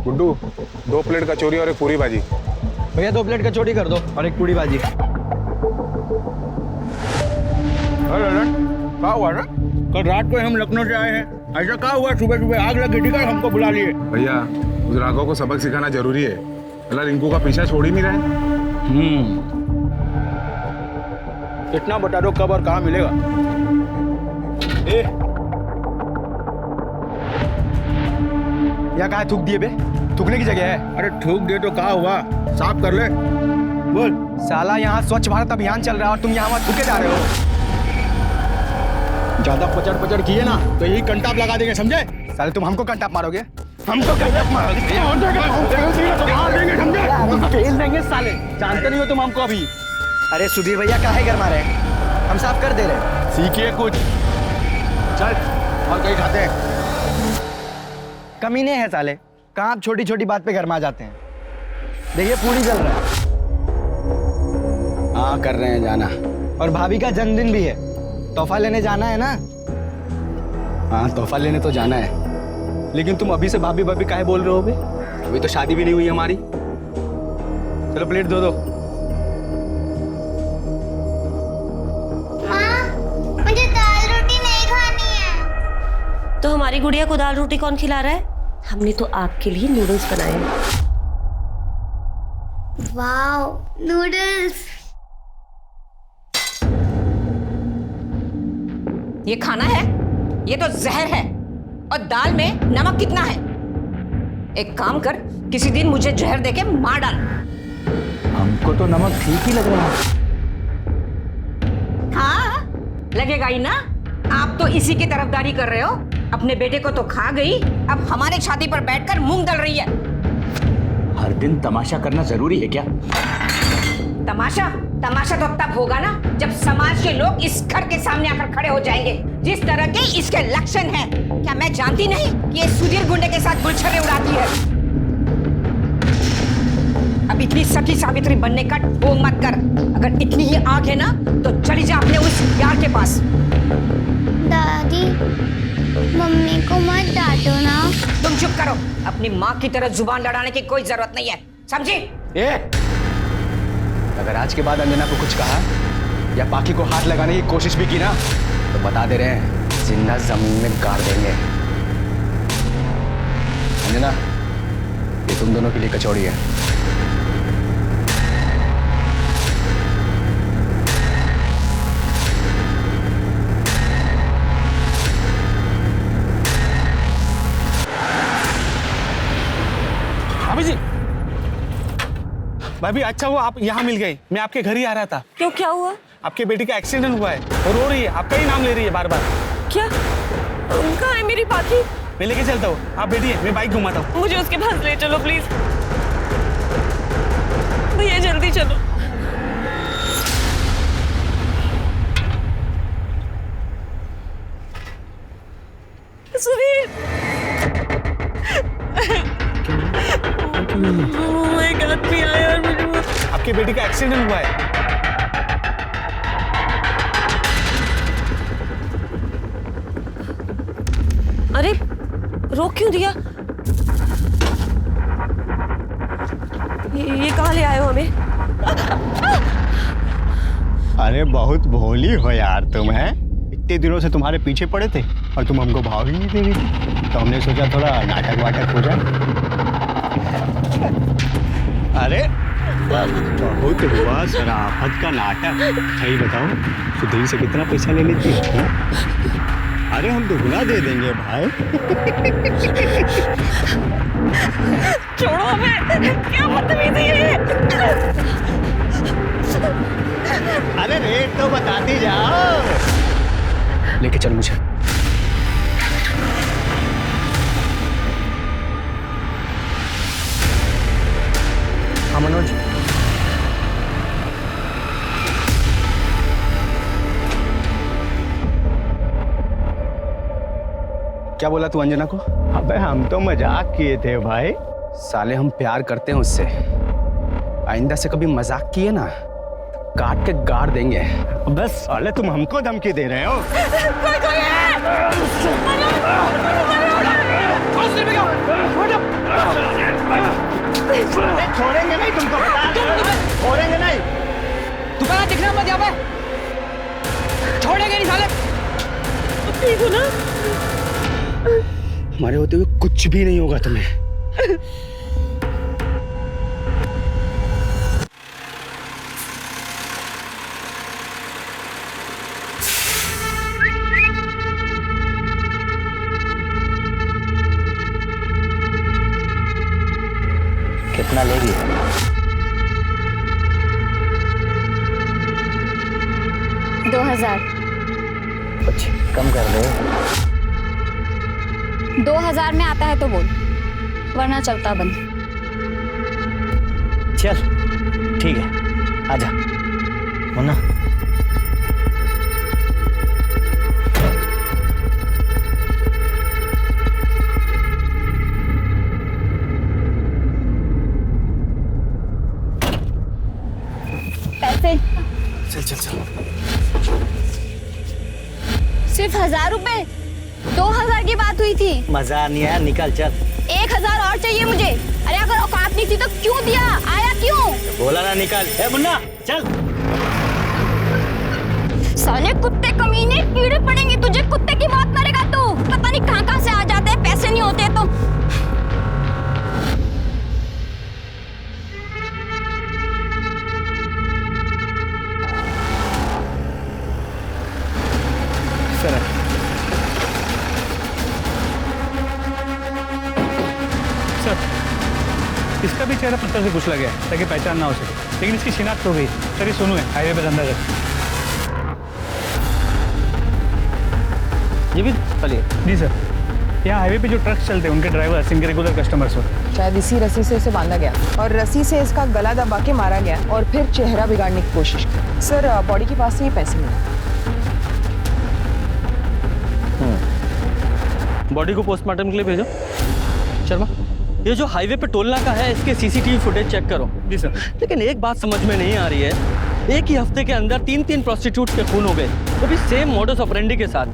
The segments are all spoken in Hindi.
गुड्डू 2 प्लेट कचौरी और एक पूरी भाजी। भैया 2 प्लेट कचौड़ी कर दो और एक पूरी भाजी। अरे क्या हुआ ना? कल रात को हम लखनऊ से आए हैं, ऐसा क्या हुआ? सुबह सुबह आग लगी थी, हमको बुला लिए। भैया उस राघव को सबक सिखाना जरूरी है। अल्लाह रिंकू का पीछा छोड़ ही नहीं रहा है। इतना बता दो कब और कहाँ मिलेगा। या कहा थूक दिए बे? थूकने की जगह है। अरे थूक दे तो क्या हुआ, साफ कर ले। बोल। साला यहाँ स्वच्छ भारत अभियान चल रहा है और तुम यहाँ वहाँ थूके जा रहे हो। ज्यादा पचड़ पचड़ किए ना तो यही कंटाप लगा देंगे, समझे? साले तुम हमको कंटाप मारोगे? हमको कंटाप मारोगे, समझे? फेल देंगे साले, जानते नहीं हो तुम हमको अभी। अरे सुधीर भैया काहे गरमा रहे हैं? हम साफ कर दे रहे हैं। सीखिए कुछ। चल और कहीं खाते हैं। कमीने हैं साले, कहाँ आप छोटी छोटी बात पे गरमा जाते हैं। देखिए पूरी जल रहा है। हाँ कर रहे हैं जाना। और भाभी का जन्मदिन भी है, तोहफा लेने जाना है ना? हाँ तोहफा लेने तो जाना है। लेकिन तुम अभी से भाभी भाभी काहे बोल रहे हो बे? अभी तो शादी भी नहीं हुई हमारी। चलो प्लेट दो। माँ, मुझे दाल रोटी नहीं खानी है। तो हमारी गुड़िया को दाल रोटी कौन खिला रहा है? हमने तो आपके लिए नूडल्स बनाए हैं। Wow, noodles. ये खाना है? ये तो जहर है। और दाल में नमक कितना है? एक काम कर, किसी दिन मुझे जहर देके मार डाल। हमको तो नमक ठीक ही लग रहा है। हाँ लगेगा ही ना। आप तो इसी की तरफदारी कर रहे हो। अपने बेटे को तो खा गई, अब हमारे छाती पर बैठकर मूंग दल रही है। हर दिन तमाशा करना जरूरी है क्या? तमाशा तमाशा तो तब होगा ना जब समाज के लोग इस घर के सामने आकर खड़े हो जाएंगे। जिस तरह के इसके लक्षण हैं, क्या मैं जानती नहीं कि ये सुधीर गुंडे के साथ गुलछर्रे उड़ाती है? अब इतनी सती सावित्री बनने का ढोंग मत कर। अगर इतनी ही आग है ना तो चली जा अपने उस यार के पास। दादी, मम्मी को मत डांटो ना। तुम चुप करो। अपनी माँ की तरह जुबान लड़ाने की कोई जरूरत नहीं है, समझी? अगर आज के बाद अंजना को कुछ कहा या पाकी को हाथ लगाने की कोशिश भी की ना तो बता दे रहे हैं, जिंदा जमीन में गाड़ देंगे। अंजना, ये तुम दोनों के लिए कचौड़ी है। भाभी जी, भाभी अच्छा हुआ आप यहाँ मिल गई। मैं आपके घर ही आ रहा था। क्यों, क्या हुआ? आपके बेटी का एक्सीडेंट हुआ है, वो रो रही है, आपका ही नाम ले रही है बार बार। क्या? कहाँ है मेरी पाखी? मैं लेके चलता हूँ, आप बैठिए, मैं बाइक घुमाता हूँ। मुझे उसके पास ले चलो प्लीज। भैया जल्दी चलो। सुधीर, एक आदमी आया और मुझे आपके बेटी का एक्सीडेंट हुआ है। अरे रोक क्यों दिया? ये कहाँ ले आए हो हमें? अरे बहुत भोली हो यार तुम, हैं? इतने दिनों से तुम्हारे पीछे पड़े थे और तुम हमको भाव ही नहीं दे रही थी, तो हमने सोचा थोड़ा नाटक वाटक हो जाए। अरे बहुत हुआ शराफत का नाटक। सही बताओ, सुधीर से कितना पैसा ले लेती है? अरे हम दुगना दे देंगे भाई। छोड़ो हमें, क्या बदतमीजी है? अरे रेट तो बताती जाओ। लेके चल मुझे। हाँ मनोज, क्या बोला तू अंजना को? अबे हम तो मजाक किए थे भाई। साले हम प्यार करते हैं उससे, आइंदा से कभी मजाक किए ना तो काट के गाड़ देंगे। बस साले तुम हमको धमकी दे रहे हो। कोई है? ठीक हो ना? हमारे होते हुए कुछ भी नहीं होगा तुम्हें। कितना लेगी? 2000। कुछ कम कर दे। 2000 में आता है तो बोल, वरना चलता बंद। चल ठीक है, आजा मुन्ना। पैसे चल चल चल। सिर्फ 1000 रुपए? 2000 की बात हुई थी। मजा नहीं आया, निकल चल। 1000 और चाहिए मुझे। अरे अगर औकात नहीं थी तो क्यों दिया? आया क्यों? बोला ना निकल। ए मुन्ना चल। साले कुत्ते कमीने, कीड़े पड़ेंगे तुझे, कुत्ते की मौत मरेगा तू। पता नहीं कहां कहां से आ जाते हैं, पैसे नहीं होते तो। सर, इसका भी चेहरा पत्थर से कुचला गया है ताकि पहचान ना हो सके, लेकिन इसकी शिनाख्त हो गई। सर ये सोनू है, हाईवे पर धंधा करता है। ये भी चलिए। जी सर, यहाँ हाईवे पे जो ट्रक चलते हैं उनके ड्राइवर इनके रेगुलर कस्टमर्स होते हैं। शायद इसी रस्सी से इसे बांधा गया और रस्सी से इसका गला दबा के मारा गया और फिर चेहरा बिगाड़ने की कोशिश की। सर बॉडी के पास से ये पैसे मिले। बॉडी को पोस्टमार्टम के लिए भेजो। शर्मा, ये जो हाईवे पे टोल नाका है इसके सीसीटीवी फुटेज चेक करो। जी सर। लेकिन एक बात समझ में नहीं आ रही है, एक ही हफ्ते के अंदर 3 प्रोस्टिट्यूट्स के खून हो गए, वो भी सेम मोडस ऑपरेंडी के साथ।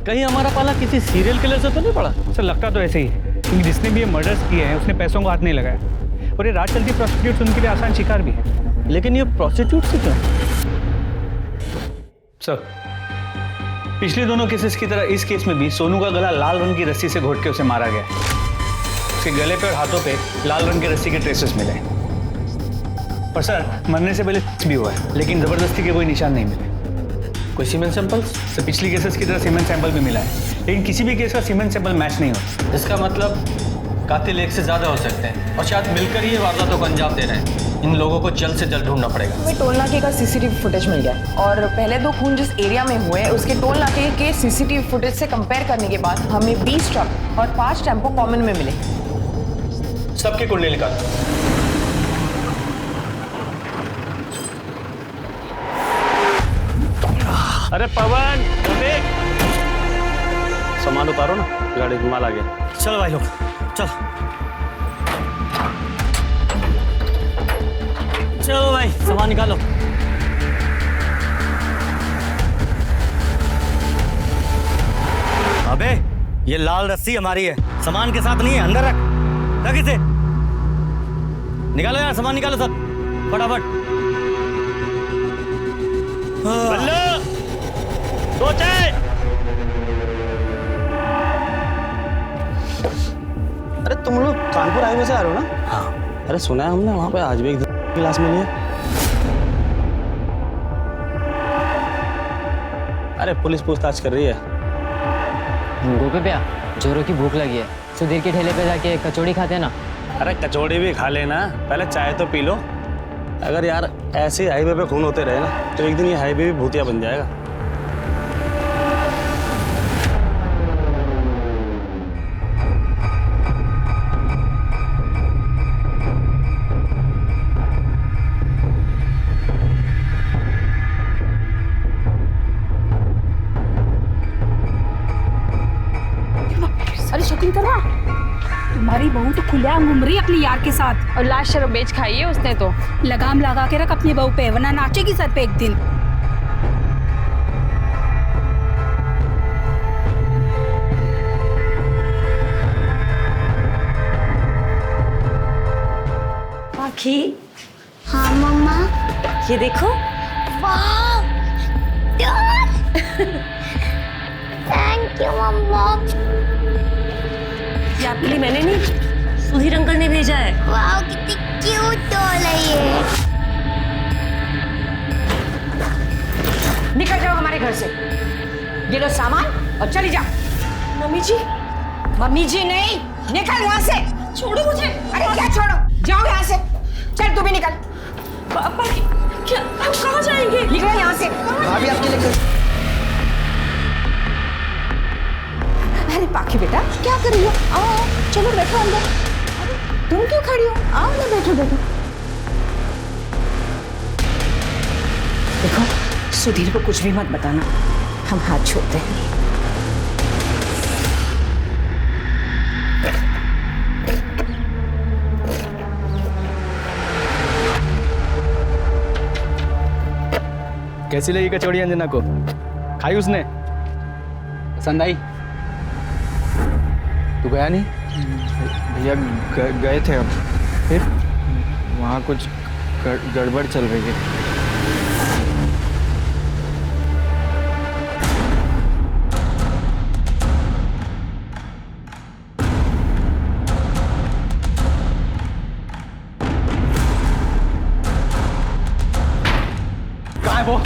कहीं हमारा पाला किसी सीरियल किलर से तो नहीं पड़ा? सर लगता तो ऐसे ही है, क्योंकि जिसने भी ये मर्डर्स किए हैं उसने पैसों को हाथ नहीं लगाया, और ये रात चलती प्रोस्टिट्यूट्स उनके लिए आसान शिकार भी है। लेकिन ये प्रोस्टिट्यूट से क्यों? सर, पिछले दोनों केसेस की तरह इस केस में भी सोनू का गला लाल रंग की रस्सी से घोट के उसे मारा गया। उसके गले पे और हाथों पे लाल रंग की रस्सी के ट्रेसेस मिले। पर सर, मरने से पहले भी हुआ है, लेकिन जबरदस्ती के कोई निशान नहीं मिले। कोई सीमेंट सैंपल्स? सर, पिछली केसेस की तरह सीमेंट सैंपल भी मिला है, लेकिन किसी भी केस का सीमेंट सैंपल मैच नहीं होता। इसका मतलब कातिल एक से ज्यादा हो सकते हैं और शायद मिलकर ही ये वारदातों को अंजाम दे रहे हैं। इन लोगों को जल्द से जल्द ढूंढना पड़ेगा। हमें टोल नाके का सीसीटीवी फुटेज मिल गया और पहले 2 खून जिस एरिया में हुए उसके टोल नाके के सीसीटीवी फुटेज से कंपेयर करने के बाद हमें 20 ट्रक और 5 टेम्पो कॉमन में मिले। सबकी कुंडली निकाल। अरे पवन, सामान उतारो ना, गाड़ी में माल आ गया। चलो भाई लोग, चलो चलो भाई, सामान निकालो। अबे ये लाल रस्सी हमारी है, सामान के साथ नहीं है, अंदर रख इसे। निकालो यार, सामान निकालो सब फटाफट। दो चाय। अरे तुम लोग कानपुर हाईवे से आ रहे हो ना? हाँ। अरे सुना है हमने वहाँ पे आज भी एक गिलास मिली है। अरे पुलिस पूछताछ कर रही है। गोपे भैया, जोरों की भूख लगी है, सुधीर के ठेले पे जाके कचौड़ी खाते ना। अरे कचौड़ी भी खा लेना, पहले चाय तो पी लो। अगर यार ऐसे हाईवे पे खून होते रहे ना तो एक दिन ये हाईवे भी भूतिया बन जाएगा। अरे शौकीन करवा, तुम्हारी बहू तो खुलेआम घूम रही है अपनी यार के साथ, और लाश शराब बेच खाई है उसने तो। लगाम लगा के रख अपनी बहू पे, वरना नाचेगी सर पे एक दिन। आखी, हाँ मम्मा। ये देखो। वाह, थैंक थैंक यू मम्मा। ये आपके लिए मैंने नहीं, सुधीर अंकल ने भेजा है। वाह कितनी क्यूट डॉल है ये। निकल जाओ हमारे घर से, ये लो सामान और चली जाओ। मम्मी जी। मम्मी जी नहीं, निकल यहाँ से। छोड़ो मुझे। अरे क्या छोड़ो, जाओ यहाँ से। चल तू भी निकल। पापा क्या, आप कहाँ जाएंगे? निकलो यहाँ से। भाभी आपके लिए अरे पाखी बेटा क्या कर रही हो? आओ चलो बैठो अंदर। अरे तुम क्यों खड़ी हो? आओ ना, बैठो बैठो। देखो सुधीर को कुछ भी मत बताना, हम हाथ छोड़ते हैं। कैसी लगी कचौड़ी अंजना को? खाई उसने? पसंद आई? तू गया नहीं? भैया गए थे, अब फिर वहाँ कुछ गड़बड़ चल रही है। कहाँ है वो?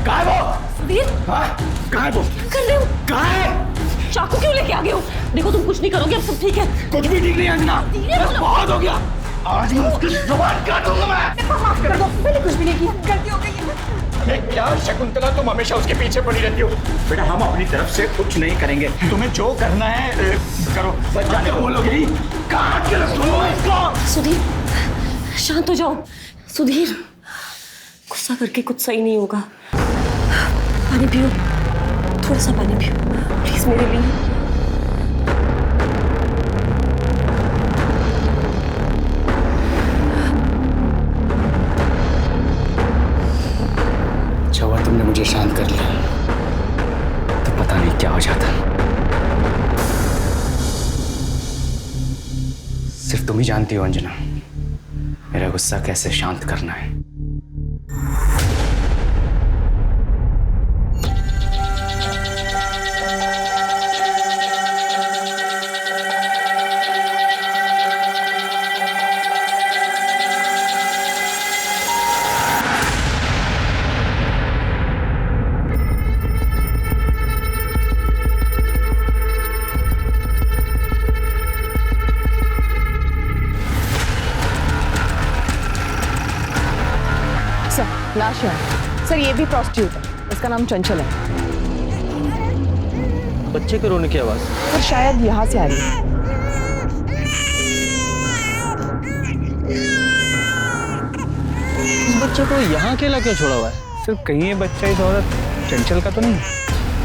कहाँ है वो? सुधीर हाँ? कहाँ है वो? कर रहे हो? कहाँ है? चाकू क्यों लेके आ गए हो? देखो तुम कुछ नहीं करोगे, अब सब ठीक है। कुछ भी ठीक नहीं अंजना। बहुत हो गया, आज मैं उसकी जुबान काटूंगा मैं। माफ कर दो, मैंने कुछ भी नहीं किया, गलती हो गई है। अरे क्या शकुंतला, तुम हमेशा उसके पीछे पड़ी रहती हो। बेटा हम अपनी तरफ से कुछ नहीं करेंगे, तुम्हें जो करना है करो। बच जाने को बोलोगे, काट के रख दो इसको। सुधीर शांत हो जाओ। सुधीर गुस्सा करके कुछ सही नहीं होगा। पानी पियो, थोड़ा सा पानी पियो प्लीज मेरे लिए। अच्छा हुआ तुमने मुझे शांत कर लिया, तो पता नहीं क्या हो जाता। सिर्फ तुम ही जानती हो अंजना, मेरा गुस्सा कैसे शांत करना है। लाश है सर, ये भी प्रोस्टिट्यूट है, इसका नाम चंचल है। बच्चे के रोने की आवाज सर शायद यहाँ से आ रही है। इस बच्चे को यहाँ अकेला क्यों छोड़ा हुआ है? सर कहीं ये बच्चा इस औरत चंचल का तो नहीं?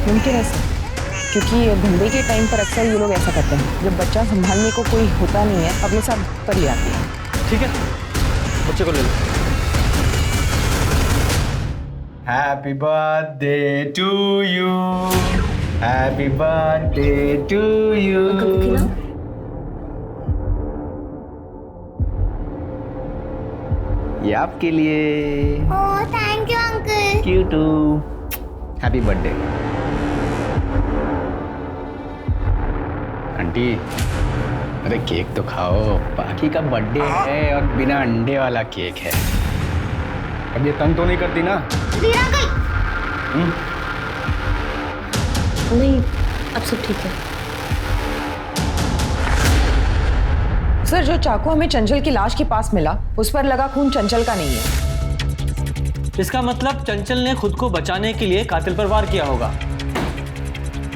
मुमकिन है सर, क्योंकि धंधे के टाइम पर अक्सर ये लोग ऐसा करते हैं, जब बच्चा संभालने को कोई होता नहीं है अपने साथ पर ले आती है। ठीक है, बच्चे को ले लो। Happy birthday to you, happy birthday to you. ये आपके लिए। Oh thank you uncle. You too. Happy birthday. Aunty, अरे केक तो खाओ, बाकी का बर्थडे है और बिना अंडे वाला केक है। अब ये तंग तो नहीं करती ना? सुधीर अंकल। नहीं अब सब ठीक है। सर जो चाकू हमें चंचल की लाश के पास मिला, उस पर लगा खून चंचल का नहीं है। इसका मतलब चंचल ने खुद को बचाने के लिए कातिल पर वार किया होगा।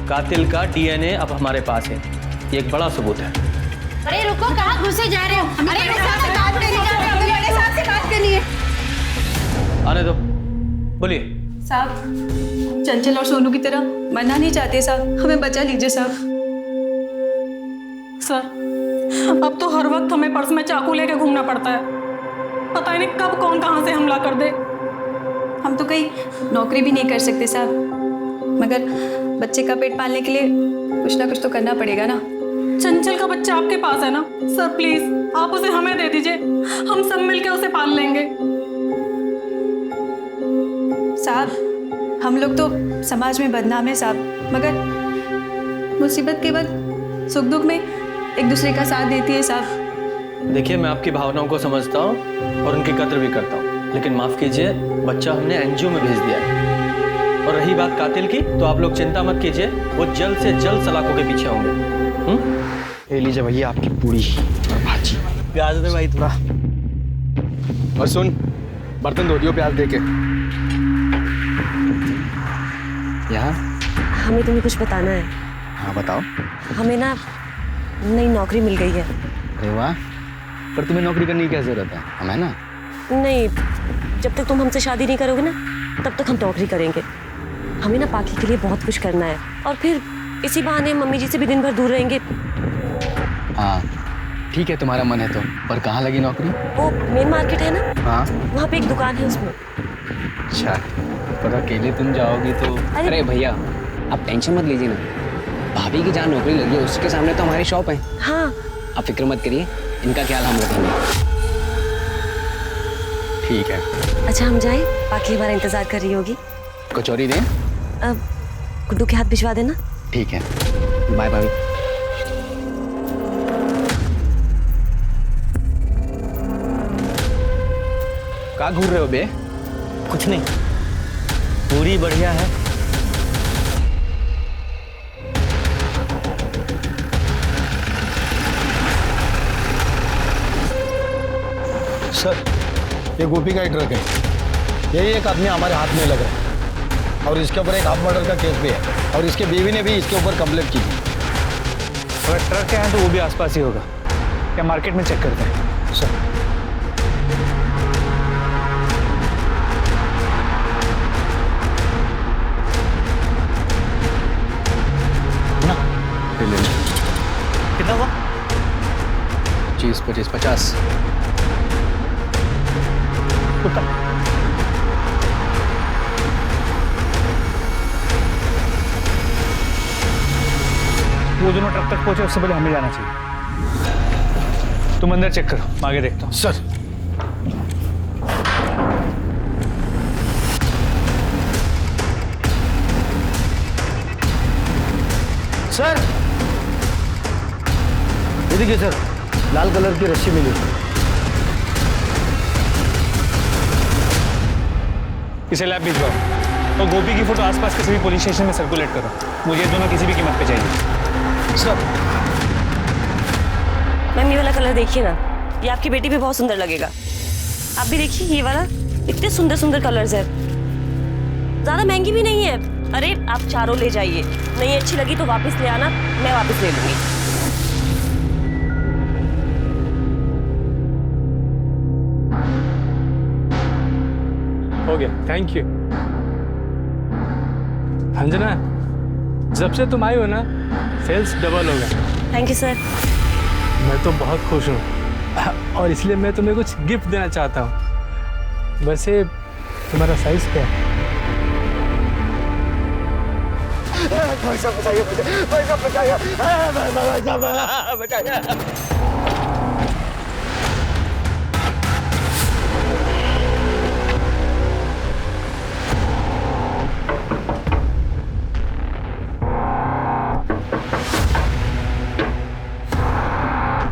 कातिल का डीएनए अब हमारे पास है, ये एक बड़ा सबूत है। अरे रुको, कहाँ घुसे जा रहे हो? अरे बड़े साहब से बात करनी है, हमें बड़े साहब से बात करनी है। आने दो, बोलिए। साहब चंचल और सोनू की तरह मरना नहीं चाहते साहब, हमें बचा लीजिए साहब। सर अब तो हर वक्त हमें पर्स में चाकू लेके घूमना पड़ता है, पता ही नहीं कब कौन कहाँ से हमला कर दे। हम तो कहीं नौकरी भी नहीं कर सकते साहब, मगर बच्चे का पेट पालने के लिए कुछ ना कुछ तो करना पड़ेगा ना। चंचल का बच्चा आपके पास है ना सर, प्लीज आप उसे हमें दे दीजिए, हम सब मिलकर उसे पाल लेंगे। साहब हम लोग तो समाज में बदनाम है साहब, मगर मुसीबत के वक्त सुख दुख में एक दूसरे का साथ देती है साहब। देखिए, मैं आपकी भावनाओं को समझता हूँ और उनकी कद्र भी करता हूँ, लेकिन माफ कीजिए, बच्चा हमने एनजीओ में भेज दिया है। और रही बात कातिल की, तो आप लोग चिंता मत कीजिए, वो जल्द से जल्द सलाखों के पीछे होंगे। ले लीजिए भैया आपकी पूरी और भाजी। प्याज दे भाई थोड़ा। और सुन, बर्तन धो दियो प्याज दे के। यहाँ हमें तुम्हें कुछ बताना है। हाँ बताओ। हमें ना नई नौकरी मिल गई है। अरे वाह, पर तुम्हें नौकरी करने की क्या जरूरत है, हम है ना। नहीं, जब तक तुम हमसे शादी नहीं करोगे ना, तब तक हम नौकरी करेंगे। हमें ना पाकी के लिए बहुत कुछ करना है, और फिर इसी बहाने मम्मी जी से भी दिन भर दूर रहेंगे। हाँ ठीक है, तुम्हारा मन है तो, पर कहाँ लगी नौकरी? वो मेन मार्केट है ना, हाँ वहाँ पे एक दुकान है उसमें। अच्छा, पर अकेले तुम जाओगी तो? अरे भैया आप टेंशन मत लीजिए ना, भाभी की जहाँ नौकरी लगी है उसके सामने तो हमारी शॉप है। हाँ आप फिक्र मत करिए, इनका ख्याल हम रखेंगे। ठीक है। अच्छा हम जाएं, पाकी हमारा इंतजार कर रही होगी। कचौरी दें? अब गुड्डू के हाथ भिजवा देना। ठीक है, बाय भाभी। कहाँ घूर रहे हो बे? कुछ नहीं, पूरी बढ़िया है। सर, ये गोपी का ही ट्रक है। यही एक आदमी हमारे हाथ में लग रहा है, और इसके ऊपर एक हाफ मर्डर का केस भी है, और इसके बीवी ने भी इसके ऊपर कंप्लेंट की थी। अगर ट्रक है तो वो भी आसपास ही होगा, क्या मार्केट में चेक करते हैं। सर कितना हुआ? 25, 25, 50। वो दोनों ट्रक तक पहुंचे उससे पहले हमें जाना चाहिए। तुम अंदर चेक करो, मैं आगे देखता हूँ। सर सर, ये देखिए सर, लाल कलर की रस्सी मिली। इसे लैब भिजवाओ, और गोपी की फोटो आसपास के सभी पुलिस स्टेशन में सर्कुलेट करो। मुझे ये दोनों किसी भी कीमत पे चाहिए। सर मैम ये वाला कलर देखिए ना, ये आपकी बेटी भी बहुत सुंदर लगेगा। आप भी देखिए ये वाला, इतने सुंदर सुंदर कलर्स है, ज्यादा महंगी भी नहीं है। अरे आप चारों ले जाइए, नहीं अच्छी लगी तो वापस ले आना, मैं वापस ले लूंगी। हो गया, थैंक यू। अंजना, जब से तुम आई हो ना, सेल्स डबल हो गया। Thank you sir. मैं तो बहुत खुश हूँ, और इसलिए मैं तुम्हें कुछ गिफ्ट देना चाहता हूँ। वैसे तुम्हारा साइज क्या है? पैसा बचाइए, पैसा बचाइए, बचाइए।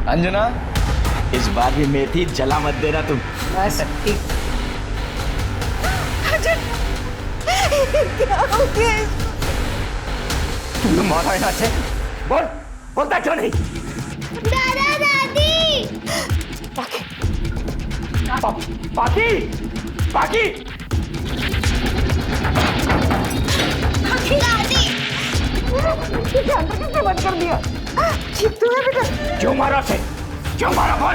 अंजना, इस बार भी मेथी जला मत देना तुम। बस ठीक। क्या हो गया इसको? तुमने मारा है ना से? बोल, बोलता क्यों नहीं? दादा दादी। पाकी, पाकी, पाकी। दादी। किसने बंद कर दिया? चित्तू है बेटा। क्यों मारा से? क्यों मारा बोल?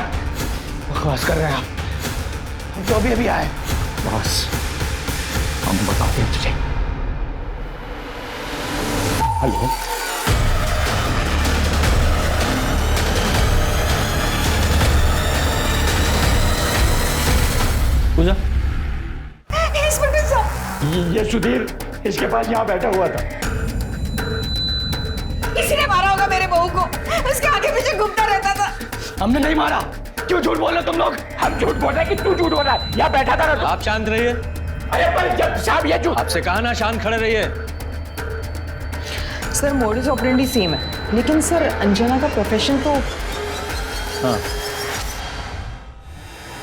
बकवास कर रहे हैं आप? हम तो अभी आए। बस, हम बताते हैं तुझे। हेलो, पूजा, इंस्पेक्टर साहब, ये सुधीर इसके पास यहाँ बैठा हुआ था। किसी ने मारा होगा मेरे बहू को, उसके आगे पीछे घूमता रहता था। हमने नहीं मारा। क्यों झूठ बोल रहे तुम लोग? हम झूठ बोल रहे हैं कि तू झूठ बोल रहा है? यहाँ बैठा था ना। आप शांत रहिए। अरे पर जब साहब ये झूठ। आपसे कहा ना शांत खड़े रहिए। सर मोडिस ऑपरेंडी सेम है, लेकिन सर अंजना का प्रोफेशन तो। हाँ,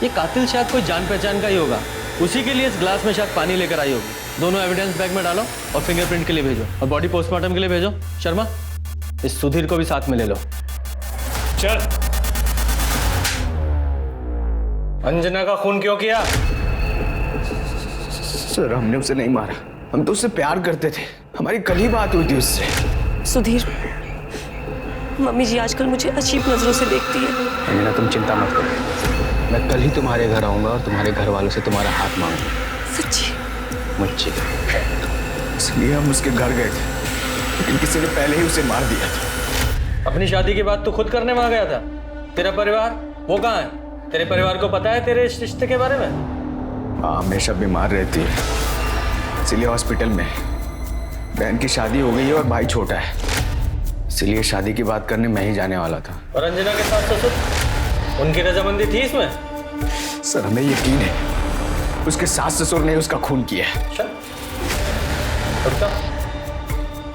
ये कातिल शायद कोई जान पहचान का ही होगा, उसी के लिए इस ग्लास में शायद पानी लेकर आई होगी। दोनों एविडेंस बैग में डालो और फिंगरप्रिंट के लिए भेजो और बॉडी पोस्टमार्टम के लिए भेजो। शर्मा, इस सुधीर को भी साथ में ले लो। चल। अंजना का खून क्यों किया? सर हमने उसे नहीं मारा, हम तो उससे प्यार करते थे, हमारी कल ही बात हुई थी उससे। सुधीर, मम्मी जी आजकल मुझे अजीब नजरों से देखती है। अंजना तुम चिंता मत करो, मैं कल ही तुम्हारे घर आऊंगा और तुम्हारे घर वालों से तुम्हारा हाथ मांगूंगा। सच्ची? मुझे इसलिए हम उसके घर गए थे, लेकिन किसी ने पहले ही उसे मार दिया था। अपनी शादी की बात तू खुद करने वहां गया था, तेरा परिवार वो कहाँ है? तेरे परिवार को पता है तेरे इस रिश्ते के बारे में? हाँ, हमेशा बीमार रहती है, इसीलिए हॉस्पिटल में। बहन की शादी हो गई है और भाई छोटा है, इसीलिए शादी की बात करने मैं ही जाने वाला था। और अंजना के साथ ससुर, उनकी रजामंदी थी इसमें? सर हमें यकीन है उसके सास ससुर ने उसका खून किया है।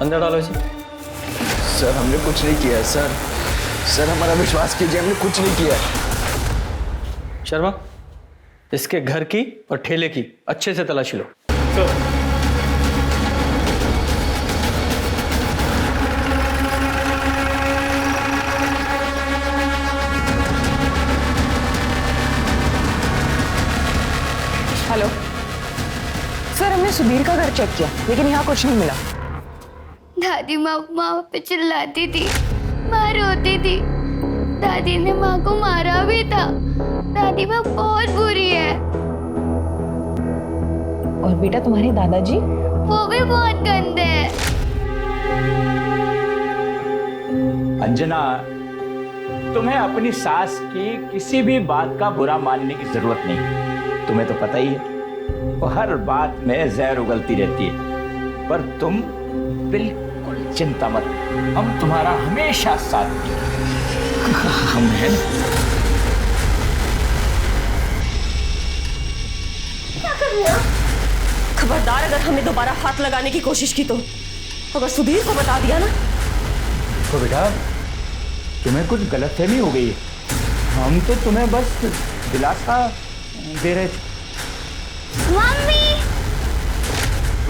अंदर डालो इसे। सर हमने कुछ नहीं किया है सर, सर हमारा विश्वास कीजिए, हमने कुछ नहीं किया है। शर्मा, इसके घर की और ठेले की अच्छे से तलाशी लो। हेलो सर, हमने सुधीर का घर चेक किया, लेकिन यहाँ कुछ नहीं मिला। दादी माँ पे चिल्लाती थी, माँ रोती थी, दादी ने माँ को मारा भी था। दादी माँ बहुत बुरी है। और बेटा तुम्हारे दादाजी? वो भी बहुत गंदे हैं। अंजना, तुम्हें अपनी सास की किसी भी बात का बुरा मानने की जरूरत नहीं, तुम्हें तो पता ही है वो हर बात में जहर उगलती रहती है। पर तुम बिल्कुल चिंता मत, हम तुम्हारा हमेशा साथ देंगे। हम हैं ना? खबरदार, अगर हमें दोबारा हाथ लगाने की कोशिश की तो अगर सुधीर को बता दिया ना। तो बेटा तुम्हें कुछ गलतफहमी हो गई है, हम तो तुम्हें बस दिलासा दे रहे थे। मम्मी,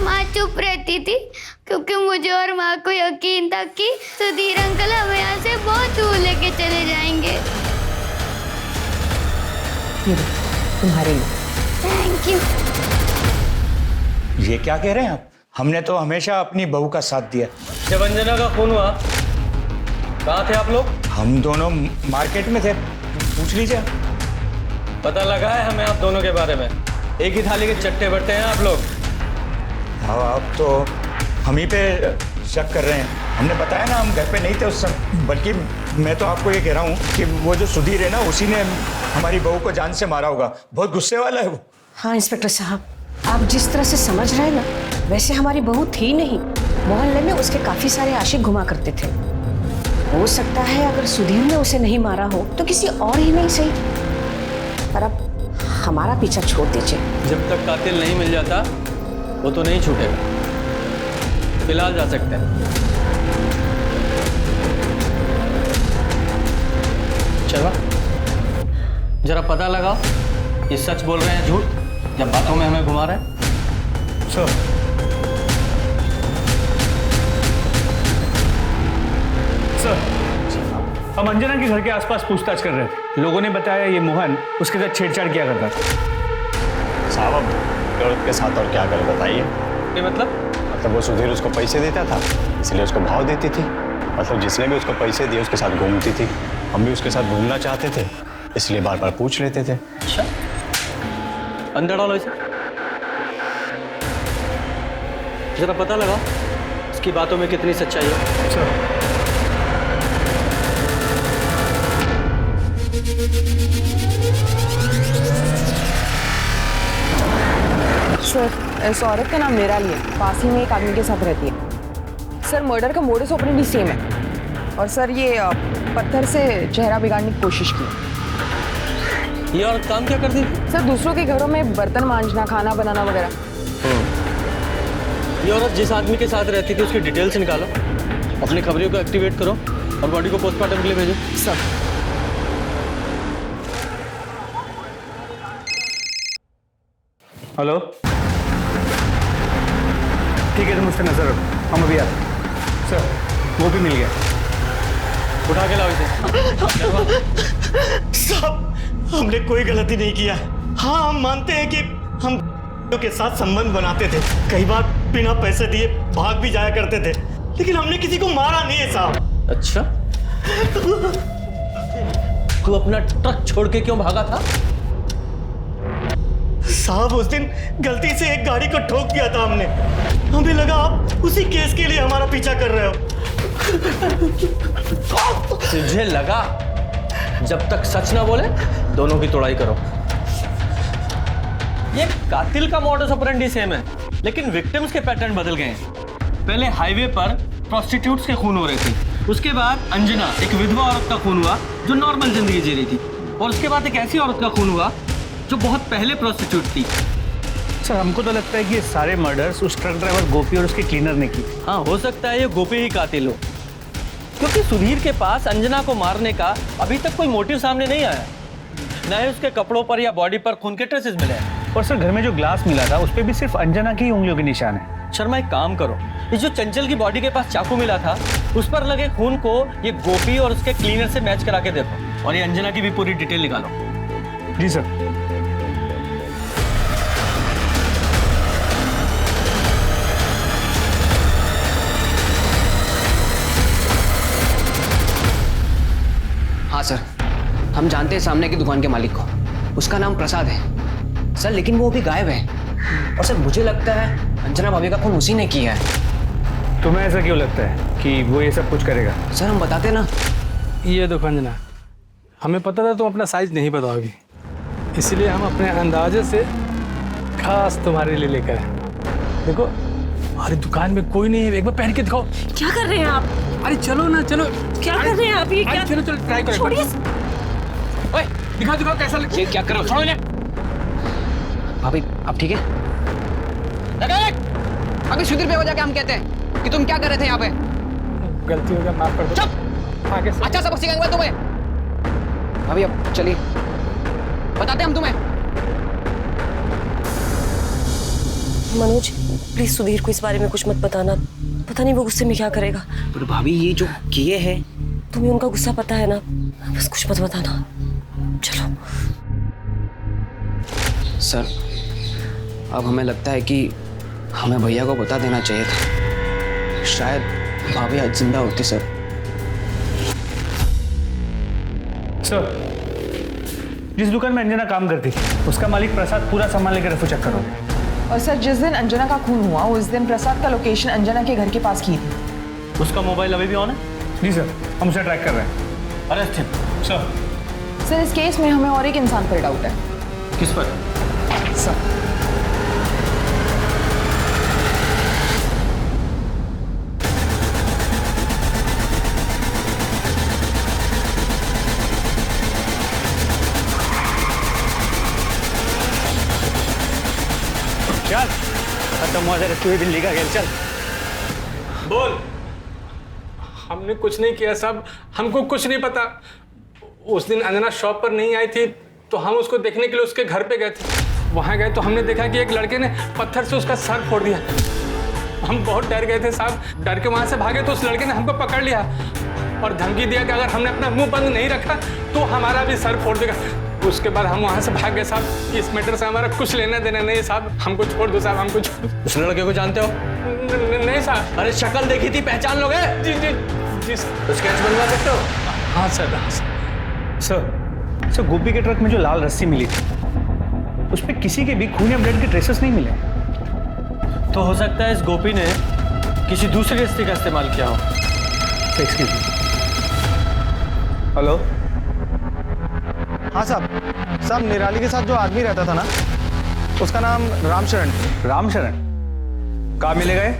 माँ चुप रहती थी क्योंकि मुझे और माँ को यकीन था कि सुधीर अंकल हमें यहाँ से बहुत दूर लेके चले जाएंगे। तुम्हारे लिए। Thank you. ये क्या कह रहे हैं आप? हमने तो हमेशा अपनी बहू का साथ दिया। जब अंजना का खून हुआ कहाँ थे आप लोग? हम दोनों मार्केट में थे, पूछ लीजिए। पता लगा है हमें आप दोनों के बारे में, एक ही थाली के चट्टे बट्टे हैं आप लोग। हाँ, आप तो हम ही पे शक कर रहे हैं। हमने बताया ना हम घर पे नहीं थे उस समय, बल्कि मैं तो आपको ये कह रहा हूँ कि वो जो सुधीर है ना, उसी ने हमारी बहू को जान से मारा होगा। बहुत गुस्से वाला है वो। हाँ इंस्पेक्टर साहब, आप जिस तरह से समझ रहे हैं ना, वैसे हमारी बहू थी नहीं। मोहल्ले में उसके काफी सारे आशिक घुमा करते थे। हो सकता है अगर सुधीर ने उसे नहीं मारा हो तो किसी और ही नहीं सही। पर अब हमारा पीछा छोड़ दीजिए। जब तक कातिल नहीं मिल जाता वो तो नहीं छूटेगा। फिलहाल जा सकते हैं। चलो जरा पता लगाओ ये सच बोल रहे हैं झूठ, जब बातों में हमें घुमा रहे हैं। सर, हम अंजना के घर के आसपास पूछताछ कर रहे थे। लोगों ने बताया ये मोहन उसके साथ छेड़छाड़ किया करता था। साहब, औरत के साथ और क्या कर बताइए? ये मतलब वो सुधीर उसको पैसे देता था, इसलिए उसको भाव देती थी। मतलब जिसने भी उसको पैसे दिए उसके साथ घूमती थी। हम भी उसके साथ घूमना चाहते थे, इसलिए बार बार पूछ लेते थे। अच्छा, अंदर डालो इसे। जरा पता लगाओ इसकी बातों में कितनी सच्चाई है। सर, इस औरत का नाम निराली है, पास ही में एक आदमी के साथ रहती है। सर, मर्डर का मोडिस ऑपरेंडी सेम है। और सर ये पत्थर से चेहरा बिगाड़ने की कोशिश की। ये औरत काम क्या करती थी? सर, दूसरों के घरों में बर्तन मांजना, खाना बनाना वगैरह। ये औरत जिस आदमी के साथ रहती थी उसकी डिटेल्स निकालो। अपने खबरियों को एक्टिवेट करो और बॉडी को पोस्टमार्टम के लिए भेजो। सर हेलो, ठीक है, तुम उस पर नजर रखो, हम अभी आते हैं। सर वो भी मिल गया, उठा के लाओ इसे। साहब, हमने कोई गलती नहीं किया। हाँ, हम मानते हैं कि हम के साथ संबंध बनाते थे, कई बार बिना पैसे दिए भाग भी जाया करते थे, लेकिन हमने किसी को मारा नहीं है साहब। अच्छा, तू अपना ट्रक छोड़ के क्यों भागा था? साहब, उस दिन गलती से एक गाड़ी को ठोक दिया था हमने। हमें लगा आप उसी केस के लिए हमारा पीछा कर रहे हो। तुझे लगा? जब तक सच ना बोले दोनों की तोड़ाई करो। ये कातिल का मॉडस ऑपरेंडी सेम है, लेकिन विक्टिम्स के पैटर्न बदल गए हैं। पहले हाईवे पर प्रोस्टिट्यूट्स के खून हो रहे थे, उसके बाद अंजना एक विधवा औरत का खून हुआ जो नॉर्मल जिंदगी जी रही थी, और उसके बाद एक ऐसी औरत का खून हुआ जो बहुत पहले प्रोस्टिट्यूट थी। सर हमको तो लगता है कि ये सारे मर्डर्स उस ट्रक ड्राइवर गोपी और उसके क्लीनर ने की। हाँ, हो सकता है ये गोपी ही कातिल हो, क्योंकि सुधीर के पास अंजना को मारने का अभी तक कोई मोटिव सामने नहीं आया। न ही उसके कपड़ों पर या बॉडी पर खून के ट्रेसेस मिले हैं। और सर घर में जो ग्लास मिला था उस पर भी सिर्फ अंजना की उंगलियों के निशान है। शर्मा, एक काम करो, ये जो चंचल की बॉडी के पास चाकू मिला था उस पर लगे खून को ये गोपी और उसके क्लीनर से मैच करा के देखो, और ये अंजना की भी पूरी डिटेल निकालो। जी सर। हाँ सर, हम जानते हैं सामने की दुकान के मालिक को, उसका नाम प्रसाद है सर, लेकिन वो अभी गायब है। और सर मुझे लगता है अंजना भाभी का खून उसी ने किया है। तुम्हें ऐसा क्यों लगता है कि वो ये सब कुछ करेगा? सर हम बताते ना। ये देखो अंजना, हमें पता था तुम अपना साइज नहीं बताओगी, इसलिए हम अपने अंदाजे से खास तुम्हारे लिए लेकर आए। देखो हमारी दुकान में कोई नहीं है, एक बार पहन के दिखाओ। क्या कर रहे हैं आप? अरे चलो ना, चलो। क्या कर रहे हैं आप? ये क्या? चलो चलो ट्राई करो। छोड़िए। ओए दिखाओ दिखाओ कैसा लग। ये क्या करो? छोड़ो इन्हें। भाभी आप ठीक है? अभी सुधीर पे हो जाके हम कहते हैं कि तुम क्या कर रहे थे यहाँ पे? गलती हो गया, माफ कर दो। चुप। अच्छा सबक सिखाएंगे तुम्हें। भाभी अब चलिए, बताते हम तुम्हें। मनोज प्लीज सुधीर को इस बारे में कुछ मत बताना, पता नहीं वो गुस्से में क्या करेगा। पर भाभी ये जो किए हैं, तुम्हें उनका गुस्सा पता है ना, बस कुछ मत बताना। चलो। सर अब हमें लगता है कि हमें भैया को बता देना चाहिए था, शायद भाभी आज जिंदा होती। सर जिस दुकान में अंजना काम करती थी उसका मालिक प्रसाद पूरा सामान लेकर रफू चक्कर हो गया। और सर जिस दिन अंजना का खून हुआ उस दिन प्रसाद का लोकेशन अंजना के घर के पास की थी। उसका मोबाइल अभी भी ऑन है? जी सर, हम उसे ट्रैक कर रहे हैं। Arrest him. सर इस केस में हमें और एक इंसान पर डाउट है। किस पर? सर चल खत्म हुआ जरा, तू ही दिल्ली का खेल। चल बोल। हमने कुछ नहीं किया साहब, हमको कुछ नहीं पता। उस दिन अंजना शॉप पर नहीं आई थी तो हम उसको देखने के लिए उसके घर पे गए थे। वहां गए तो हमने देखा कि एक लड़के ने पत्थर से उसका सर फोड़ दिया। हम बहुत डर गए थे साहब, डर के वहां से भागे तो उस लड़के ने हमको पकड़ लिया और धमकी दिया कि अगर हमने अपना मुंह बंद नहीं रखा तो हमारा भी सर फोड़ देगा। उसके बाद हम वहां से भाग गए साहब। इस मैटर से हमारा कुछ लेना देना नहीं साहब, हमको छोड़ दो साहब, हमको छोड़ दो। उस लड़के को जानते हो? नहीं साहब। अरे शक्ल देखी थी, पहचान लोगे? जी जी जी। स्केच बनवा सकते हो? हाँ सर। सर गोपी के ट्रक में जो लाल रस्सी मिली थी उस पर किसी के भी खून या ब्लड के ट्रेसेस नहीं मिले। तो हो सकता है इस गोपी ने किसी दूसरी रस्सी का इस्तेमाल किया हो। Excuse me. हेलो। हाँ साहब, निराली के साथ जो आदमी रहता था ना, उसका नाम रामशरण। रामशरण कहाँ मिलेगा ये?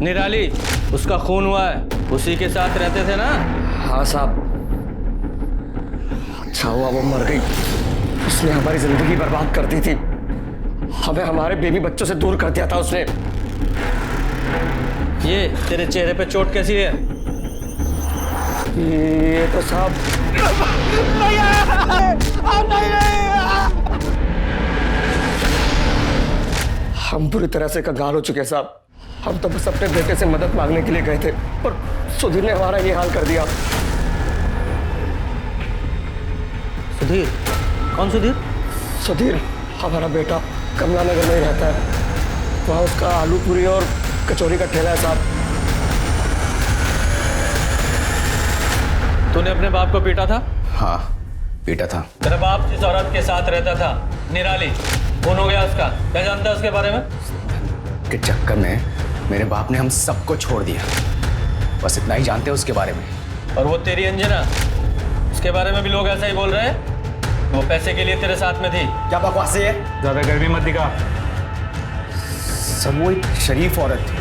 निराली, उसका खून हुआ है, उसी के साथ रहते थे ना? हाँ साहब। अच्छा हुआ वो मर गई, उसने हमारी जिंदगी बर्बाद कर दी थी, हमें हमारे बेबी बच्चों से दूर कर दिया था उसने। ये तेरे चेहरे पे चोट कैसी है? ये तो साहब हम बुरी तरह से कंगाल हो चुके हैं साहब। हम तो बस अपने बेटे से मदद मांगने के लिए गए थे, पर सुधीर ने हमारा ये हाल कर दिया। सुधीर? कौन सुधीर? सुधीर हमारा बेटा कमला नगर में ही रहता है, वहाँ उसका आलू पूरी और कचौरी का ठेला है साहब। तूने अपने बाप को पीटा था? हाँ, पीटा था। तेरा बाप जिस औरत के साथ रहता था, निराली, खून हो गया उसका, क्या जानता है उसके बारे में? के चक्कर में मेरे बाप ने हम सबको छोड़ दिया, बस इतना ही जानते हैं उसके बारे में। और वो तेरी अंजना, उसके बारे में भी लोग ऐसा ही बोल रहे हैं, वो पैसे के लिए तेरे साथ में थी। क्या बकवास है? ज्यादा गर्मी मत दिखा। सब वो एक शरीफ औरत थी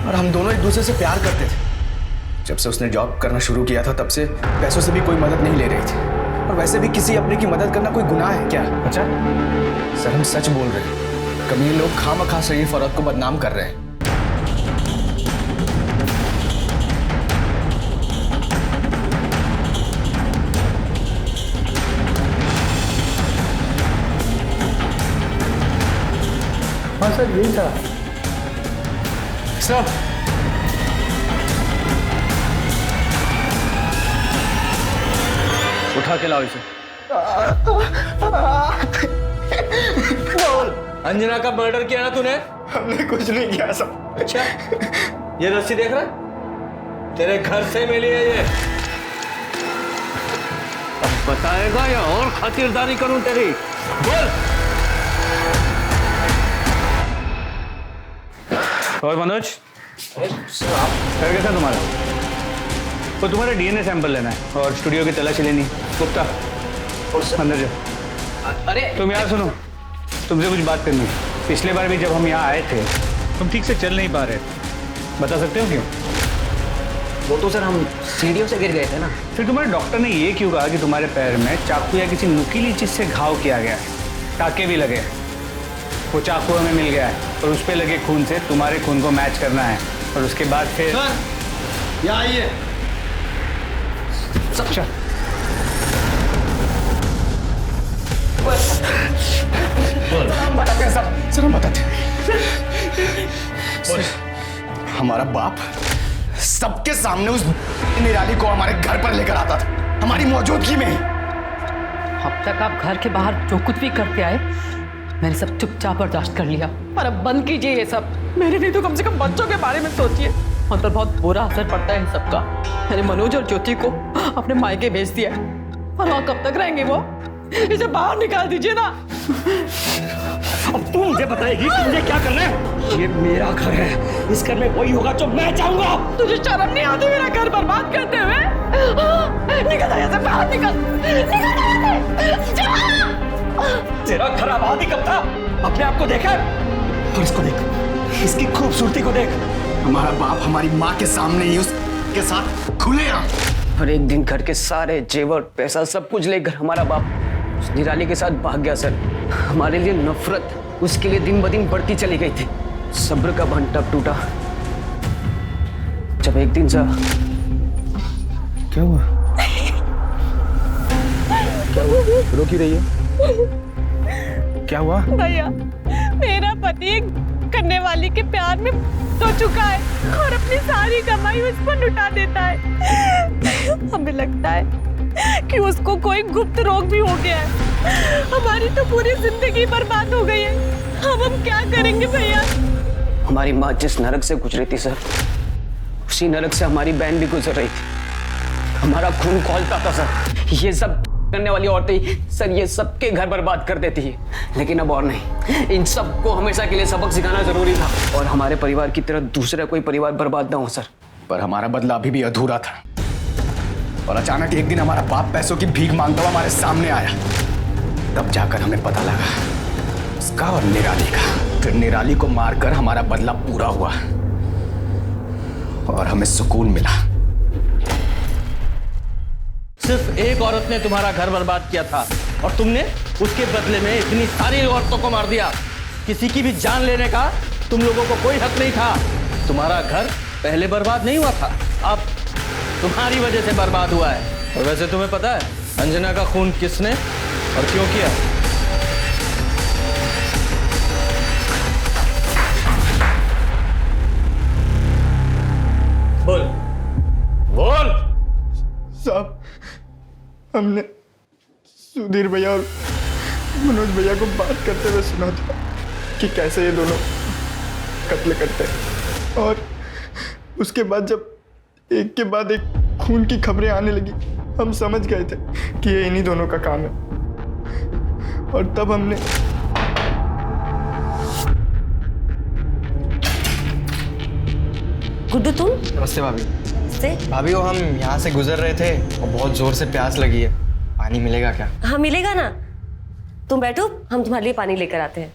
और हम दोनों एक दूसरे से प्यार करते थे। जब से उसने जॉब करना शुरू किया था तब से पैसों से भी कोई मदद नहीं ले रही थी, और वैसे भी किसी अपने की मदद करना कोई गुनाह है क्या? अच्छा सर, हम सच बोल रहे हैं, कभी लोग खामखा शरीफ औरत को बदनाम कर रहे हैं। हाँ सर, यही था। स्टॉप। उठा के लाओ इसे। अंजना का मर्डर किया ना तूने? हमने कुछ नहीं किया सर। अच्छा, ये रस्सी देख रहा है? तेरे घर से मिली है ये। अब बताएगा या और खातिरदारी करूं तेरी? बोल। और मनोज, कर कैसा तुम्हारा? तो तुम्हारा डीएनए सैंपल लेना है और स्टूडियो की तलाशी लेनी। गुप्ता, अंदर जाओ। अरे तुम यार सुनो, तुमसे कुछ बात करनी है। पिछले बार भी जब हम यहाँ आए थे तुम ठीक से चल नहीं पा रहे, बता सकते हो क्यों? वो तो सर हम सीढ़ियों से गिर गए थे ना। फिर तुम्हारे डॉक्टर ने ये क्यों कहा कि तुम्हारे पैर में चाकू या किसी नुकीली चीज से घाव किया गया है? टाके भी लगे, वो चाकू हमें मिल गया है और उस पे लगे खून से तुम्हारे खून को मैच करना है, और उसके बाद फिर सर यहाँ आइए। अच्छा, बताते सब, सर हम बताते। हमारा बाप सबके सामने उस निराली को हमारे घर पर लेकर आता था, हमारी मौजूदगी में। अब तक आप घर के बाहर जो कुछ भी करते आए मैंने सब चुपचाप बर्दाश्त कर लिया, पर अब बंद कीजिए ये सब। मेरे नहीं तो कम से कम बच्चों के बारे में सोचिए। उन पर बहुत बुरा असर पड़ता है इन सबका। मैंने मनोज और ज्योति को अपने मायके भेज दिया है, और वहाँ कब तक रहेंगे वो? इसे बाहर निकाल दीजिए ना। अब तू मुझे बताएगी कि मुझे क्या करना है? ये मेरा घर है, इस घर में वही होगा जो मैं चाहूंगा। तुझे शर्म नहीं आती मेरा घर बर्बाद करते हुए? निकल जा यहाँ से, बाहर निकल, निकल जा यहाँ से। तेरा घर आबाद ही कब था? अपने आप को देखा? और इसको देख, इसकी खूबसूरती को देख। हमारा बाप हमारी माँ के सामने ही उसके साथ खुले आम। और एक दिन घर के सारे जेवर पैसा सब कुछ लेकर हमारा बाप उस निराली के साथ भाग गया सर। हमारे लिए नफरत उसके लिए दिन ब दिन बढ़ती चली गई थी। सब्र का बंध तब टूटा जब एक दिन सा। क्या हुआ? क्या हुआ? रो क्यों रही है? क्या हुआ? भैया, मेरा पति एक करने वाली के प्यार में तो चुका है और अपनी सारी कमाई उस पर लुटा देता है। हमें लगता है कि उसको कोई गुप्त रोग भी हो गया है। हमारी तो पूरी जिंदगी बर्बाद हो गई है। अब हम क्या करेंगे भैया? हमारी माँ जिस नरक से गुजरी थी सर, उसी नरक से हमारी बहन भी गुजर रही थी। हमारा खून खौलता था सर। ये सब करने वाली औरतें सर ये सबके घर बर्बाद कर देती है, लेकिन अब और नहीं। इन सबको हमेशा के लिए सबक सिखाना जरूरी था, और हमारे परिवार की तरह दूसरा कोई परिवार बर्बाद ना हो सर। पर हमारा बदला अभी भी अधूरा था, और अचानक एक दिन हमारा बाप पैसों की भीख मांगता हुआ हमारे सामने आया। तब जाकर हमें पता लगा उसका और निराली का। फिर निराली को मारकर हमारा बदला पूरा हुआ। और हमें सुकून मिला। सिर्फ एक औरत ने तुम्हारा घर बर्बाद किया था और तुमने उसके बदले में इतनी सारी औरतों को मार दिया। किसी की भी जान लेने का तुम लोगों को कोई हक नहीं था। तुम्हारा घर पहले बर्बाद नहीं हुआ था, अब तुम्हारी वजह से बर्बाद हुआ है। और वैसे तुम्हें पता है अंजना का खून किसने और क्यों किया? बोल बोल। साहब, हमने सुधीर भैया और मनोज भैया को बात करते हुए सुना था कि कैसे ये दोनों कत्ल करते हैं, और उसके बाद जब एक के बाद एक खून की खबरें आने लगी, हम समझ गए थे कि ये इन्हीं दोनों का काम है। और तब हमने गुड्डू तुम? नमस्ते भाभी। नमस्ते भाभी, वो हम यहाँ से गुजर रहे थे और बहुत जोर से प्यास लगी है। पानी मिलेगा क्या? हाँ मिलेगा ना, तुम बैठो, हम तुम्हारे लिए पानी लेकर आते हैं।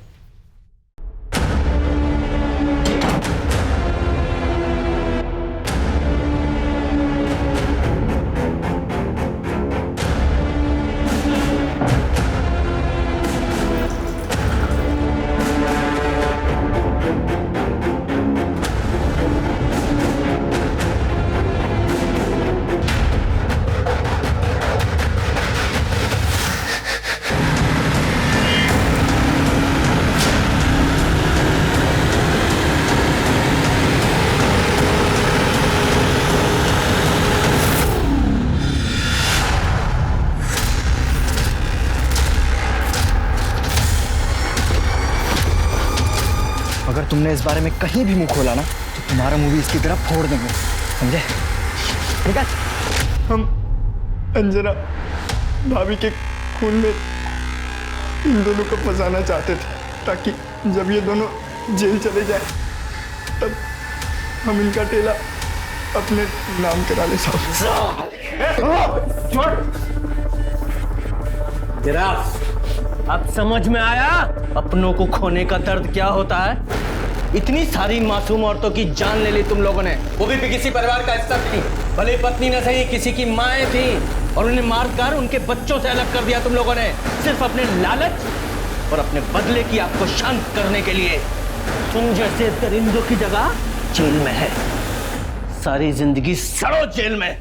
अगर तुमने इस बारे में कहीं भी मुंह खोला ना तो तुम्हारा मुंह भी इसकी तरफ फोड़ देंगे, समझे? ठीक है? हम अंजना भाभी के खून में इन दोनों को फंसाना चाहते थे, ताकि जब ये दोनों जेल चले जाए तब हम इनका टेला अपने नाम करा ले। अब समझ में आया अपनों को खोने का दर्द क्या होता है? इतनी सारी मासूम औरतों की जान ले ली तुम लोगों ने, वो भी किसी परिवार का हिस्सा थी, भले पत्नी न सही किसी की माएँ थी, और उन्हें मारकर उनके बच्चों से अलग कर दिया तुम लोगों ने, सिर्फ अपने लालच और अपने बदले की आपको शांत करने के लिए। तुम जैसे दरिंदों की जगह जेल में है, सारी जिंदगी सड़ो जेल में।